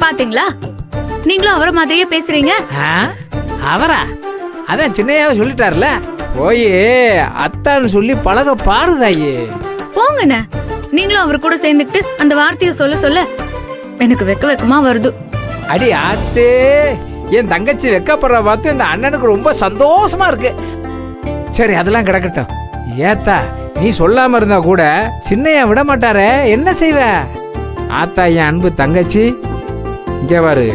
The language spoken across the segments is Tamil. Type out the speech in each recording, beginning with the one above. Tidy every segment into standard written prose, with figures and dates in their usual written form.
பாத்தீங்களா, நீங்களும் அவரை மாதிரியே பேசுறீங்க. அவரா? அதான் சின்னையாவே சொல்லிட்டாருல, போய் அத்தான்னு சொல்லி பழக பாருதாயே. போங்கண்ணே, நீங்களும் அவர் கூட சேர்ந்துட்டு அந்த வார்த்தைய சொல்ல சொல்ல எனக்கு வெக்கமா வருது. அடி ஆத்தே, என் தங்கச்சி வெக்கப்படுற பார்த்து இந்த அண்ணனுக்கு ரொம்ப சந்தோஷமா இருக்கு. சரி, அதெல்லாம் கிடக்கட்டும். ஏத்தா, நீ சொல்லாம இருந்தா கூட சின்னையா விட மாட்டாரே, என்ன செய்வ? ஆத்தா, என் அன்பு தங்கச்சி, இங்க பாரு,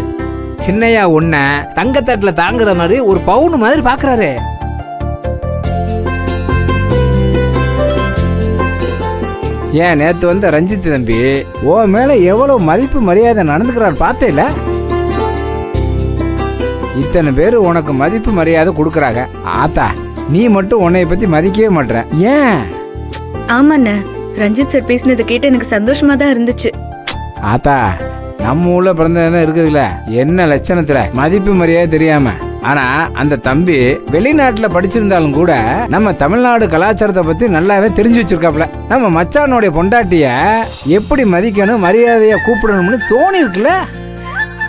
சின்னையா உன்ன தங்கத்தட்டுல தாங்குற மாதிரி ஒரு பவுன் மாதிரி பாக்குறாரு. ஏன் நேத்து வந்த ரஞ்சித் தம்பி ஓ மேல எவ்வளவு மதிப்பு மரியாதை நடந்துக்கிறார் பார்த்தேல? இத்தனை பேரு உனக்கு மதிப்பு மரியாதை கொடுக்கறாங்க, ஆத்தா நீ மட்டும் உன்னை பத்தி மதிக்கவே மாட்டற, ஏன்? ஆமாண்ணே, ரஞ்சித் சார் பேசினது கேட்டு எனக்கு சந்தோஷமா தான் இருந்துச்சு. ஆத்தா, நம்ம ஊர்ல பிறந்ததான் இருக்குதுல்ல, என்ன லட்சணத்துல மதிப்பு மரியாதை தெரியாம. ஆனா அந்த தம்பி வெளிநாட்டுல படிச்சிருந்தாலும் கூட நம்ம தமிழ்நாடு கலாச்சாரத்தை பத்தி நல்லாவே தெரிஞ்சு வச்சிருக்காப்ல. நம்ம மச்சானுடைய பொண்டாட்டிய எப்படி மதிக்கணும், மரியாதையா கூப்பிடணும்னு தோணி இருக்குல்ல.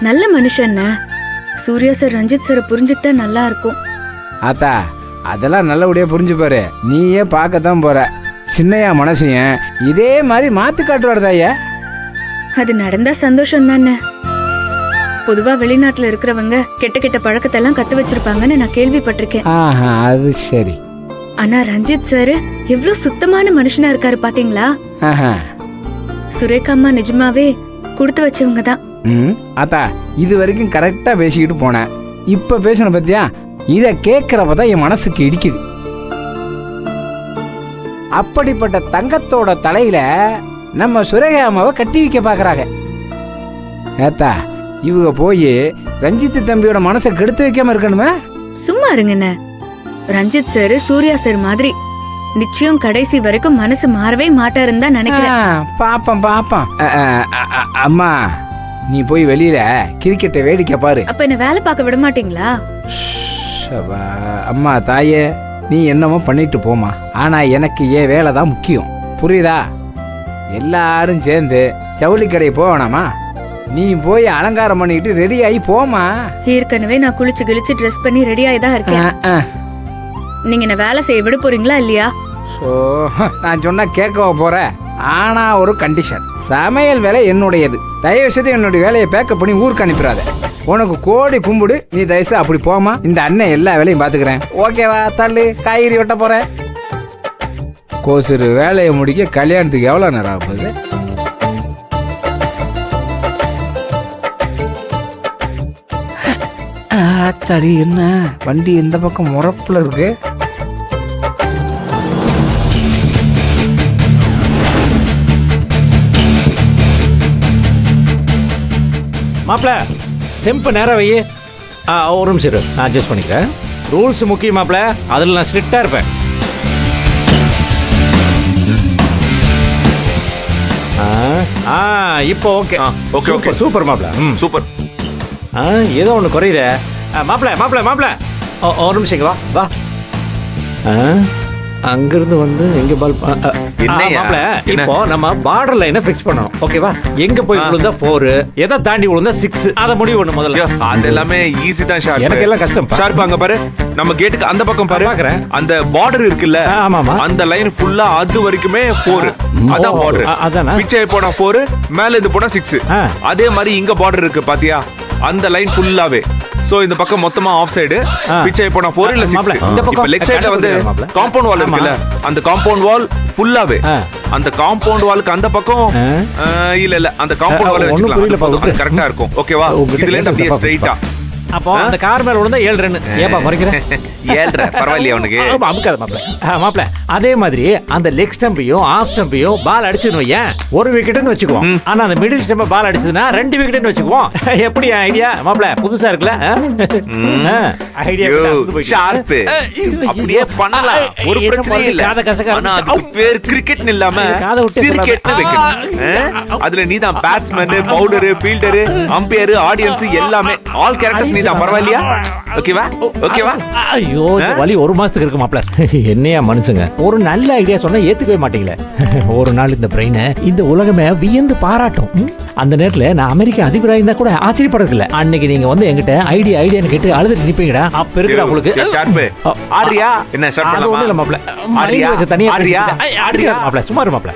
நல்ல மனுஷன். சூர்யா சார் ரஞ்சித் சாரை புரிஞ்சுக்கிட்டா நல்லா இருக்கும். ஆத்தா, அதெல்லாம் நல்லபடியா புரிஞ்சு பாரு, நீயே பார்க்கத்தான் போற. சின்னையா மனசையும் இதே மாதிரி மாத்தி காட்டுவார்தாயா. அது நடந்தா சந்தோஷம் தானே. பொதுவா வெளிநாட்டுல இருக்கிறவங்க கெட்ட கெட்ட பழக்கத்தை எல்லாம் கத்து வச்சிருப்பாங்கன்னு நான் கேள்விப்பட்டிருக்கேன். அது சரி. ஆனா ரஞ்சித் சார் எவ்வளவு சுத்தமான மனுஷனா இருக்காரு பாத்தீங்களா? சுரேகா அம்மா நிஜமாவே கொடுத்து வச்சவங்க தான். ஆத்தா, இது வரைக்கும் கரெக்டா பேசிக்கிட்டு போனேன். இப்ப பேசணும் பத்தியா, இத கேக்குறப்பதான் என் மனசுக்கு இடிக்குது. அப்படிப்பட்ட தங்கத்தோட தலையில நம்ம சுரேகாமாவை கட்டி வைக்க பாக்குறாங்க. ஏத்தா, இவங்க போய் ரஞ்சித் தம்பியோட மனசை கெடுத்து வைக்காம இருக்கணுமே. சும்மா இருங்கண்ண. ரஞ்சித் சார் சூர்யா சார் மாதிரி நிச்சயம் கடைசி வரைக்கும் மனசு மாறவே மாட்டாருன்னு தான் நினைக்கிறேன். பாப்பம் பாப்பம். அம்மா, நீ போய் வெளியில கிரிக்கெட்டை வேடிக்கை பாரு. அப்ப என்ன வேலை பார்க்க விட மாட்டீங்களா? அம்மா தாயே, நீ என்னமோ பண்ணிட்டு போமா, ஆனா எனக்கு ஏன் வேலை தான் முக்கியம், புரியுதா? எல்லாரும் சேர்ந்து ஜவுளி கடை போவேணாமா? நீ போய் அலங்காரம் பண்ணிட்டு ரெடி ஆகி போமா. ஏற்கனவே நான் குளிச்சு கிழிச்சு ட்ரெஸ் பண்ணி ரெடி ஆகி தான் இருக்கேன். நீங்க என்ன வேலை செய்ய விட போறீங்களா இல்லையா? நான் சொன்னா கேட்க போற, ஆனா ஒரு கண்டிஷன். சமையல் வேலை என்னுடையது, தயவு செய்து என்னுடைய வேலையை பேக்கப் பண்ணி ஊருக்கு அனுப்பிடாத. உனக்கு கோடி கும்பிடு, நீ தயவுசு அப்படி போமா. இந்த அண்ணன் எல்லா வேலையும் பாத்துக்கிறேன், ஓகேவா? தள்ளு, காய்கறி வெட்ட போறேன். கோசரு வேலையை முடிக்க கல்யாணத்துக்கு எவ்வளவு நேரம் ஆக போகுது? தடி, என்ன வண்டி இந்த பக்கம் முறப்புல இருக்கு? மாப்பிள்ள, டெம்போ நேரம் வை. ஒரு நிமிஷம் இரு, நான் அட்ஜஸ்ட் பண்ணிக்கிறேன். ரூல்ஸ் முக்கியம் மாப்பிள்ள, அதில் நான் ஸ்ட்ரிக்டாக இருப்பேன். இப்போ ஓகே. ஓகே ஓகே, சூப்பர் மாப்பிள்ள, சூப்பர். ஏதோ ஒன்று குறையுதே. மாப்பிள்ள மாப்பிள்ள மாப்பிள்ள, ஒரு நிமிஷம் இங்க வா வா. அங்கிருந்து வந்து எங்க பால் மாப்பிள்ள, இப்போ நம்ம பார்டர் லைனை ஃபிக்ஸ் பண்ணணும், ஓகேவா? எங்க போய் விழுந்தா 4, எதை தாண்டி விழுந்தா 6, அத முடிவு பண்ணு முதல்ல. அது எல்லாமே ஈஸி தான் ஷார்ப். எனக்கு எல்லாம் கஷ்டம். ஷார்ப் அங்க பாரு, நம்ம கேட்டுக்கு அந்த பக்கம் பாரு. பாக்குறேன். அந்த பார்டர் இருக்குல்ல, ஆமாமா, அந்த லைன் ஃபுல்லா அது வரைக்குமே 4. அதான் பார்டர். அதானா? பிச்சை போனா 4, மேல இது போனா 6. அதே மாதிரி இங்க பார்டர் இருக்கு பாத்தியா, அந்த லைன் ஃபுல்லாவே. சோ இந்த பக்கம் மொத்தமா ஆஃப் சைடு, பிச்சை போனா 4 இல்ல 6. இப்ப லெக் சைடுல வந்து காம்பவுண்ட் வால் இருக்குல்ல, அந்த காம்பவுண்ட் வால் ஃபுல்லாவே. அந்த காம்பவுண்ட் வாலுக்கு அந்த பக்கம் இல்ல அந்த காம்பவுண்ட் வால் வச்சுக்கலாம், கரெக்டா இருக்கும், ஓகேவா? இதுல இருந்து அப்படியே ஸ்ட்ரைட்டா. அப்போ அந்த கார் மேல விழுந்தா 7 ரன். ஏப்பா குறைக்கிறேன்? 7 பரவாயில்லையா உனக்கு? அமுக்காத மாப்பிள்ள. அதே மாதிரி அந்த லெக் ஸ்டம்பையும் ஆஃப் ஸ்டம்பையும் பால் அடிச்சுன்னு ஏன் ஒரு விக்கெட்னு வச்சுக்குவோம். ஆனா அந்த மிடில் ஸ்டம்ப பால் அடிச்சதுன்னா 2 விக்கெட்னு வச்சுக்குவோம். எப்படி ஐடியா மாப்பிள்ள? புதுசா இருக்குல்ல ஐடியா? ஷார்ப். அப்படியே பண்ணலாம், ஒரு பிரச்சனை இல்ல. ஆனா அது பேர் கிரிக்கெட் இல்லாம கிரிக்கெட்னு வைக்கணும். அதுல நீ தான் batsman, bowler, fielder, umpire, audience எல்லாமே ஆல் கேரக்டர்ஸ் நீ தான் பரவாயில்லையா? ஓகேவா? ஓகேவா? ஐயோ இந்த வலி 1 மாசத்துக்கு இருக்கு மாப்ள. என்னையா மனுஷங்க ஒரு நல்ல ஐடியா சொன்னா ஏத்துக்கவே மாட்டீங்களே. ஒரு நாள் இந்த பிரெயினை இந்த உலகமே வியந்து பாராட்டும். அந்த நேரத்துல நான் அமெரிக்க அதிபராக இருந்தா கூட ஆச்சரியப்படுறது இல்ல. அன்னைக்கு நீங்க வந்து என்கிட்ட ஐடியான்னு கேட்டு அழுது நிப்பீங்கடா. அப்ப இருக்குடா உங்களுக்கு. ஆரியா என்ன ஸ்டார்ட் பண்ணலாமா? அது ஒண்ணு இல்ல மாப்ள. ஆரியா தனியா ஆரியா மாப்ள. சும்மா இரு மாப்ள.